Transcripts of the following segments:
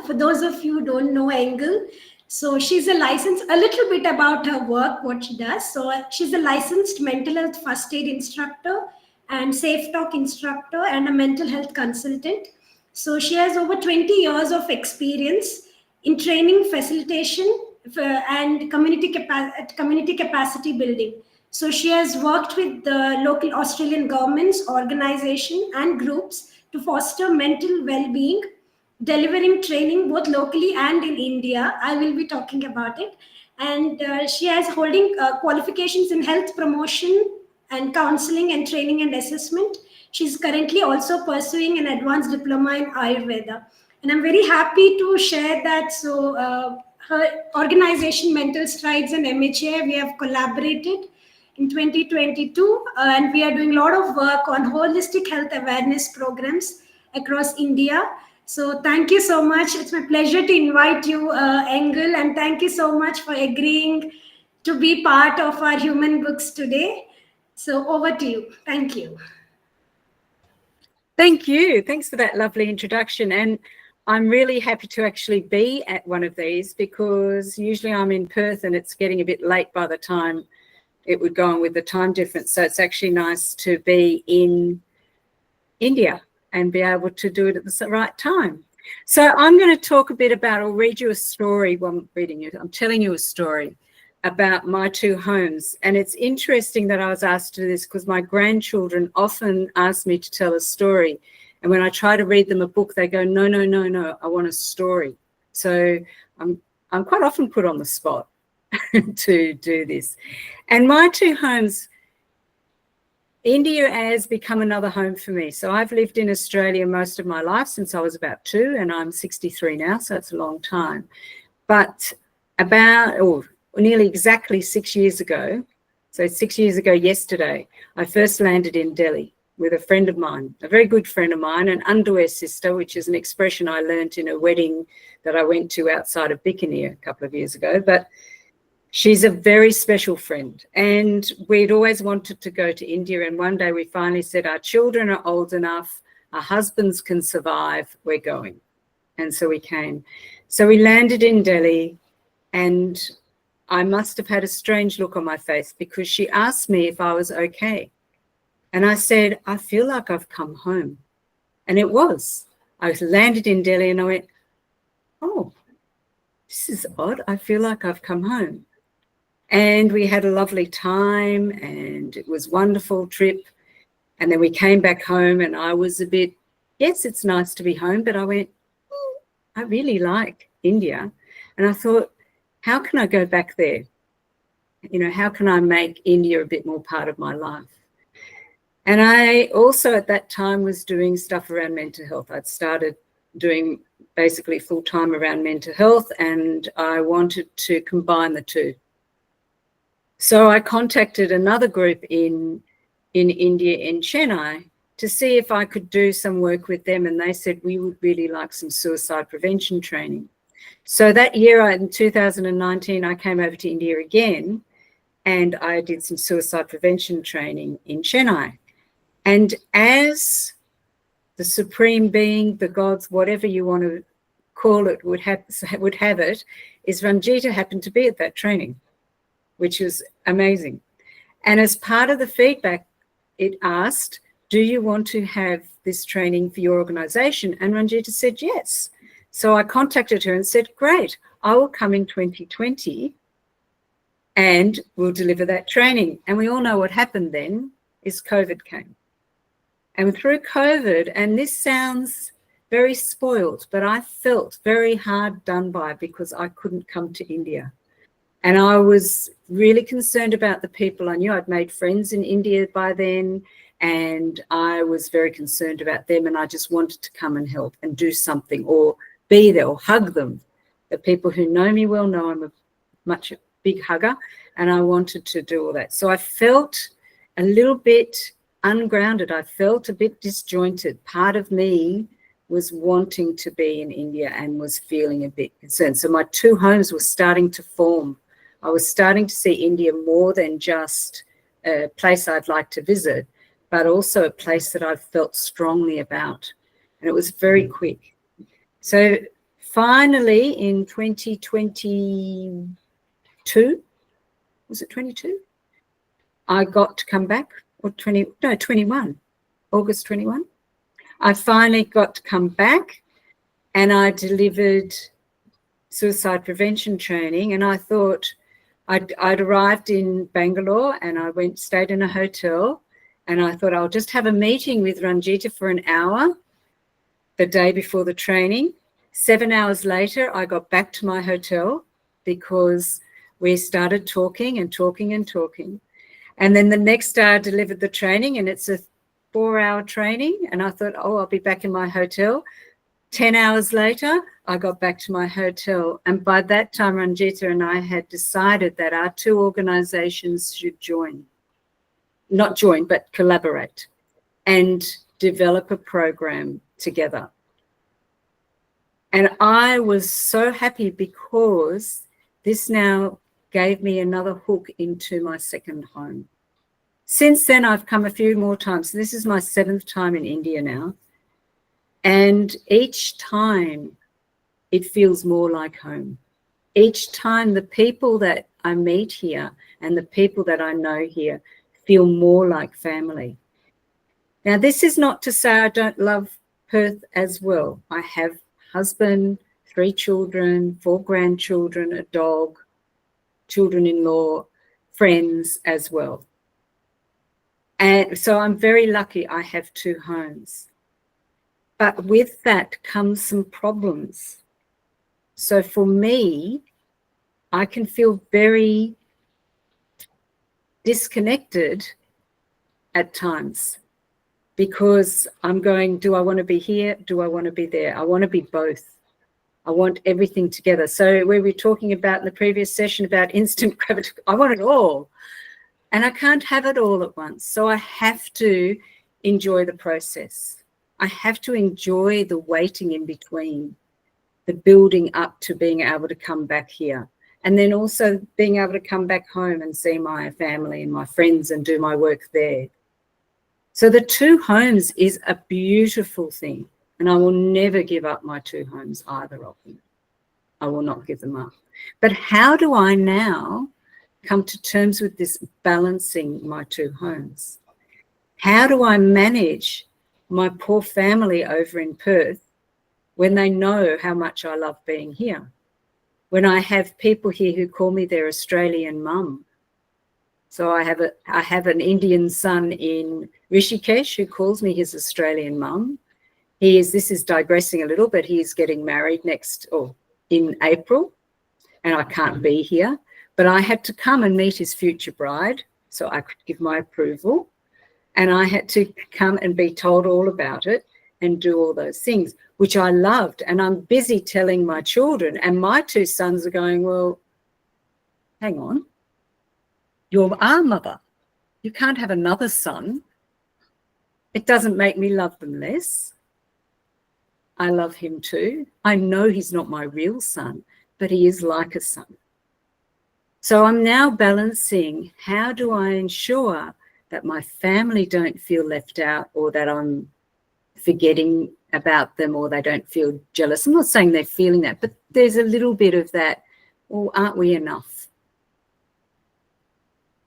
For those of you who don't know Engel, so she's a little bit about her work, what she does. So she's a licensed mental health first aid instructor and safe talk instructor and a mental health consultant. So she has over 20 years of experience in training, facilitation, and community capacity building. So she has worked with the local Australian governments, organizations, and groups to foster mental well-being, delivering training both locally and in India. I will be talking about it. And she has holding qualifications in health promotion and counseling and training and assessment. She's currently also pursuing an advanced diploma in Ayurveda. And I'm very happy to share that. So her organization, Mental Strides and MHAI, we have collaborated in 2022, and we are doing a lot of work on holistic health awareness programs across India. So thank you so much. It's my pleasure to invite you, Engel, and thank you so much for agreeing to be part of our Human Books today. So over to you. Thank you. Thank you. Thanks for that lovely introduction. And I'm really happy to actually be at one of these, because usually I'm in Perth and it's getting a bit late by the time it would go on with the time difference. So it's actually nice to be in India and be able to do it at the right time. So I'm going to talk a bit about, I'll read you a story. Well, I'm telling you a story about my two homes. And it's interesting that I was asked to do this, because my grandchildren often ask me to tell a story. And when I try to read them a book, they go, no, no, no, no, I want a story. So I'm quite often put on the spot to do this. And my two homes, India has become another home for me. So I've lived in Australia most of my life since I was about 2, and I'm 63 now, so it's a long time. But nearly exactly 6 years ago, so 6 years ago yesterday, I first landed in Delhi with a friend of mine, a very good friend of mine, an underwear sister, which is an expression I learnt in a wedding that I went to outside of Bikaner a couple of years ago. But she's a very special friend, and we'd always wanted to go to India. And one day we finally said, our children are old enough, our husbands can survive, we're going. And so we came. So we landed in Delhi, and I must have had a strange look on my face, because she asked me if I was okay. And I said, I feel like I've come home. And it was. I landed in Delhi and I went, oh, this is odd. I feel like I've come home. And we had a lovely time, and it was a wonderful trip. And then we came back home, and I was a bit, yes, it's nice to be home, but I went, I really like India. And I thought, how can I go back there? You know, how can I make India a bit more part of my life? And I also at that time was doing stuff around mental health. I'd started doing basically full-time around mental health, and I wanted to combine the two. So I contacted another group in India, in Chennai, to see if I could do some work with them. And they said, we would really like some suicide prevention training. So that year, in 2019, I came over to India again, and I did some suicide prevention training in Chennai. And as the supreme being, the gods, whatever you want to call it, would have it, is Ranjita happened to be at that training, which was amazing. And as part of the feedback, it asked, do you want to have this training for your organization? And Ranjita said yes. So I contacted her and said, great, I will come in 2020 and we'll deliver that training. And we all know what happened then is COVID came. And through COVID, and this sounds very spoiled, but I felt very hard done by because I couldn't come to India. And I was really concerned about the people I knew. I'd made friends in India by then, and I was very concerned about them, and I just wanted to come and help and do something or be there or hug them. The people who know me well know I'm a big hugger, and I wanted to do all that. So I felt a little bit ungrounded. I felt a bit disjointed. Part of me was wanting to be in India and was feeling a bit concerned. So my two homes were starting to form. I was starting to see India more than just a place I'd like to visit, but also a place that I felt strongly about. And it was very quick. So finally in 2022, was it 22? I got to come back, or 21, August 21. I finally got to come back, and I delivered suicide prevention training. And I thought I'd arrived in Bangalore, and I stayed in a hotel, and I thought I'll just have a meeting with Ranjita for an hour the day before the training. 7 hours later, I got back to my hotel because we started talking and talking and talking. And then the next day I delivered the training, and it's a 4-hour training. And I thought, oh, I'll be back in my hotel. 10 hours later, I got back to my hotel. And by that time, Ranjita and I had decided that our two organizations should not join, but collaborate and develop a program together. And I was so happy because this now gave me another hook into my second home. Since then, I've come a few more times. This is my 7th time in India now. And each time it feels more like home. Each time the people that I meet here and the people that I know here feel more like family. Now, this is not to say I don't love Perth as well. I have husband, 3 children, 4 grandchildren, a dog, children-in-law, friends as well. And so I'm very lucky I have 2 homes. But with that comes some problems. So for me, I can feel very disconnected at times because I'm going, do I want to be here? Do I want to be there? I want to be both. I want everything together. So we were talking about in the previous session about instant gratification. I want it all. And I can't have it all at once. So I have to enjoy the process. I have to enjoy the waiting in between, the building up to being able to come back here. And then also being able to come back home and see my family and my friends and do my work there. So the 2 homes is a beautiful thing. And I will never give up my 2 homes, either of them. I will not give them up. But how do I now come to terms with this balancing my 2 homes? How do I manage my poor family over in Perth when they know how much I love being here? When I have people here who call me their Australian mum. So I have an Indian son in Rishikesh who calls me his Australian mum. This is digressing a little, but he is getting married in April, and I can't be here. But I had to come and meet his future bride so I could give my approval. And I had to come and be told all about it and do all those things, which I loved. And I'm busy telling my children, and my 2 sons are going, well, hang on, you're our mother. You can't have another son. It doesn't make me love them less. I love him too. I know he's not my real son, but he is like a son. So I'm now balancing, how do I ensure that my family don't feel left out or that I'm forgetting about them or they don't feel jealous. I'm not saying they're feeling that, but there's a little bit of that, well, aren't we enough?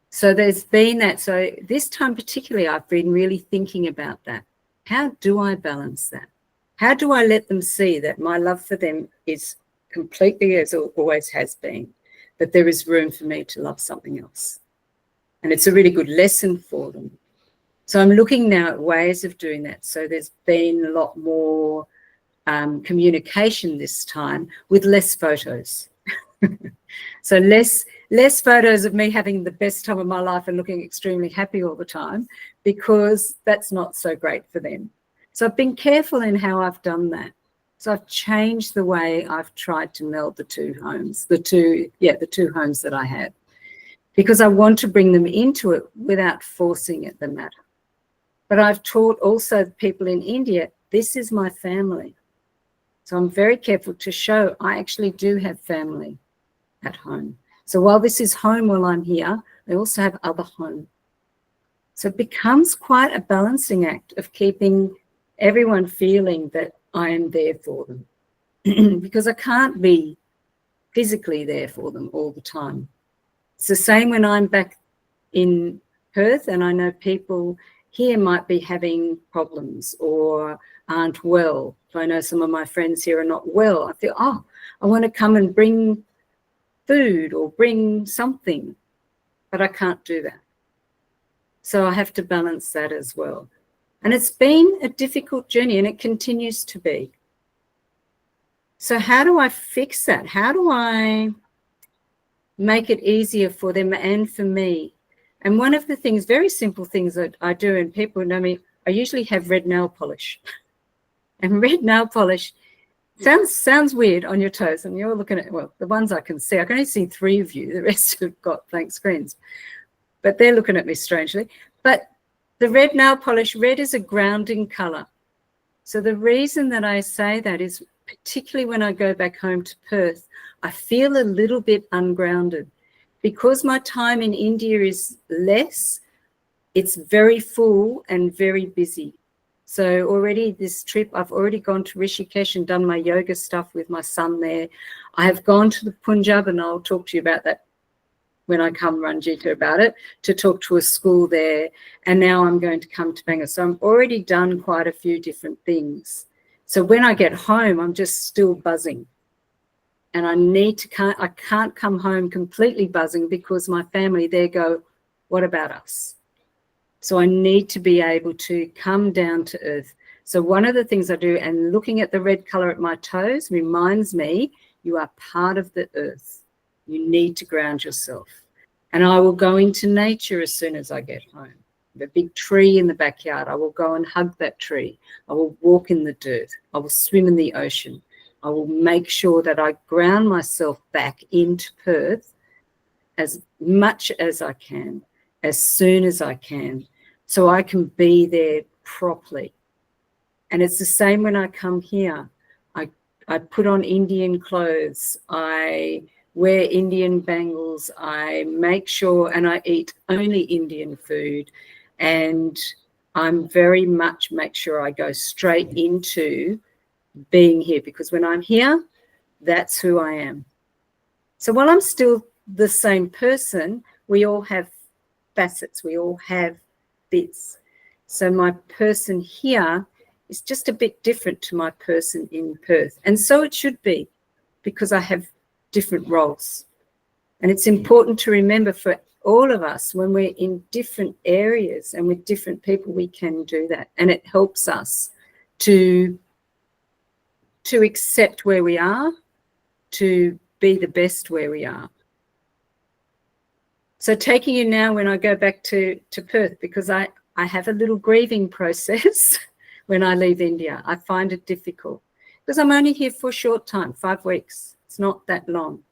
So there's been that. So this time particularly, I've been really thinking about that. How do I balance that? How do I let them see that my love for them is completely as it always has been, but there is room for me to love something else? And it's a really good lesson for them. So I'm looking now at ways of doing that. So there's been a lot more communication this time with less photos. So less photos of me having the best time of my life and looking extremely happy all the time, because that's not so great for them. So I've been careful in how I've done that. So I've changed the way I've tried to meld the 2 homes, the two homes that I have, because I want to bring them into it without forcing it the matter. But I've taught also people in India, this is my family. So I'm very careful to show I actually do have family at home. So while this is home while I'm here, I also have other home. So it becomes quite a balancing act of keeping everyone feeling that I am there for them. because I can't be physically there for them all the time. It's the same when I'm back in Perth and I know people here might be having problems or aren't well. If I know some of my friends here are not well, I feel, oh, I want to come and bring food or bring something, but I can't do that. So I have to balance that as well. And it's been a difficult journey and it continues to be. So how do I fix that? How do I make it easier for them and for me? And one of the things, very simple things that I do, and people know me, I usually have red nail polish. And red nail polish sounds weird on your toes. And you're looking at, well, the ones I can see, I can only see 3 of you. The rest have got blank screens. But they're looking at me strangely. But the red nail polish, red is a grounding colour. So the reason that I say that is particularly when I go back home to Perth, I feel a little bit ungrounded. Because my time in India is less, it's very full and very busy. So already this trip, I've already gone to Rishikesh and done my yoga stuff with my son there. I have gone to the Punjab, and I'll talk to you about that when I come, Ranjita, about it, to talk to a school there. And now I'm going to come to Bangor. So I've already done quite a few different things. So when I get home, I'm just still buzzing. And I can't come home completely buzzing because my family there go, what about us? So I need to be able to come down to earth. So one of the things I do, and looking at the red color at my toes reminds me, you are part of the earth. You need to ground yourself. And I will go into nature as soon as I get home. The big tree in the backyard, I will go and hug that tree. I will walk in the dirt. I will swim in the ocean. I will make sure that I ground myself back into Perth as much as I can, as soon as I can, so I can be there properly. And it's the same when I come here. I put on Indian clothes. I wear Indian bangles. I make sure, and I eat only Indian food. And I'm very much make sure I go straight into being here, because when I'm here, that's who I am. So while I'm still the same person, we all have facets, we all have bits. So my person here is just a bit different to my person in Perth. And so it should be, because I have different roles. And it's important to remember for all of us, when we're in different areas and with different people, we can do that. And it helps us to accept where we are, to be the best where we are. So taking you now when I go back to Perth, because I have a little grieving process when I leave India. I find it difficult because I'm only here for a short time, 5 weeks. It's not that long.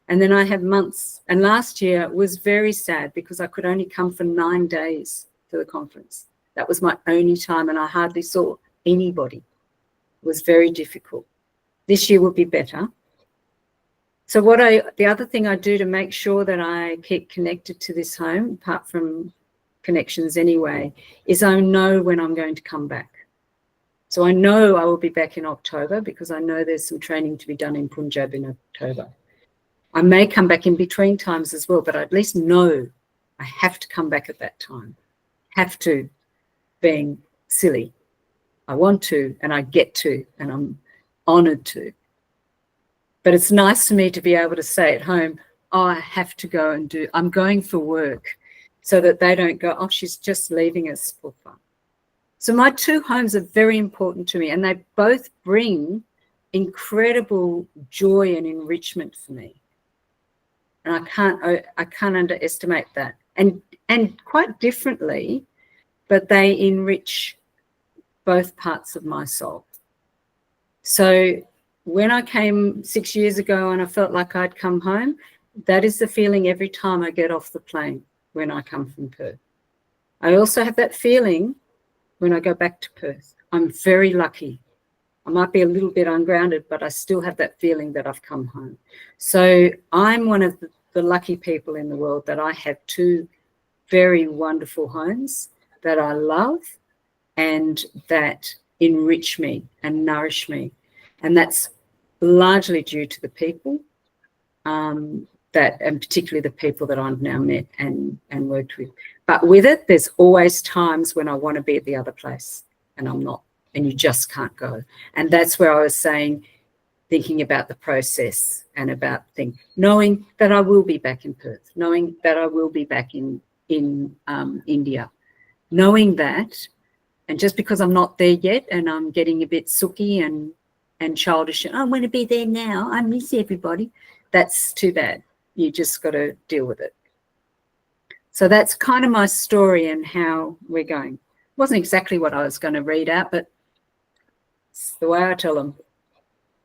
And then I have months. And last year was very sad because I could only come for 9 days to the conference. That was my only time, and I hardly saw anybody. It was very difficult. This year will be better. So the other thing I do to make sure that I keep connected to this home, apart from connections anyway, is I know when I'm going to come back. So I know I will be back in October because I know there's some training to be done in Punjab in October. I may come back in between times as well, but I at least know I have to come back at that time. Have to, being silly. I want to, and I get to, and I'm honoured to. But it's nice for me to be able to say at home, oh, I have to go and I'm going for work, so that they don't go, oh, she's just leaving us for fun. So my 2 homes are very important to me, and they both bring incredible joy and enrichment for me. And I can't underestimate that. And quite differently, but they enrich both parts of my soul. So when I came 6 years ago and I felt like I'd come home, that is the feeling every time I get off the plane when I come from Perth. I also have that feeling when I go back to Perth. I'm very lucky. I might be a little bit ungrounded, but I still have that feeling that I've come home. So I'm one of the lucky people in the world that I have 2 very wonderful homes that I love and that enrich me and nourish me. And that's largely due to the people and particularly the people that I've now met and worked with. But with it, there's always times when I want to be at the other place and I'm not, and you just can't go. And that's where I was saying, thinking about the process and about knowing that I will be back in Perth, knowing that I will be back in India, knowing that, and just because I'm not there yet and I'm getting a bit sooky and childish, I want to be there now, I miss everybody, that's too bad. You just got to deal with it. So that's kind of my story and how we're going. It wasn't exactly what I was going to read out, but it's the way I tell them.